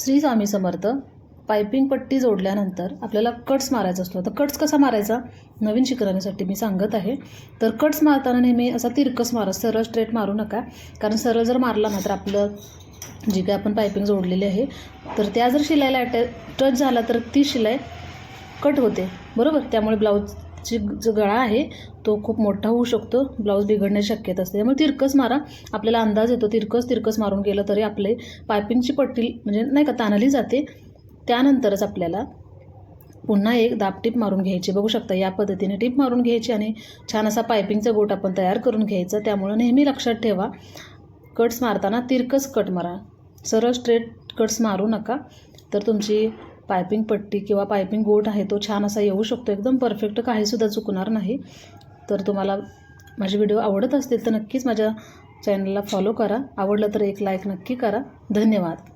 Shri Swami Samarth. Piping पट्टी जोडल्यानंतर आपल्याला कट्स मारायचा असतो. तर कट्स कसा मारायचा नवीन शिकणाऱ्यांसाठी मी सांगत आहे. तर कट्स मारताना नेहमी असा तिरकस मारा, सरळ स्ट्रेट मारू नका. कारण सरळ जर मारला ना तर आपलं जी काय आपण पायपिंग जोडलेली आहे तर त्या जर शिलाईला टच झाला तर ती शिलाई कट होते, बरोबर. त्यामुळे ब्लाऊजची जो गळा आहे तो खूप मोठा होऊ शकतो, ब्लाऊज बिघडण्याची शक्यता असते. त्यामुळे तिरकस मारा. आपल्याला अंदाज येतो तिरकस मारून गेलं तरी आपले पायपिंगची पट्टी म्हणजे नाही का ताणली जाते. त्यानंतरच आपल्याला पुन्हा एक दाब टीप मारून घ्यायची. बघू शकता या पद्धतीने टीप मारून घ्यायची आणि छान असा पायपिंगचा गोट आपण तयार करून घ्यायचा. त्यामुळे नेहमी लक्षात ठेवा, कट्स मारताना तिरकस कट मारा, सरळ स्ट्रेट कट्स मारू नका. तर तुमची पायपिंग पट्टी किंवा पायपिंग गोट आहे तो छान असा येऊ शकतो, एकदम परफेक्ट, काहीसुद्धा चुकणार नाही. तर तुम्हाला माझे व्हिडिओ आवडत असतील तर नक्कीच माझ्या चॅनलला फॉलो करा. आवडलं तर एक लाईक नक्की करा. धन्यवाद.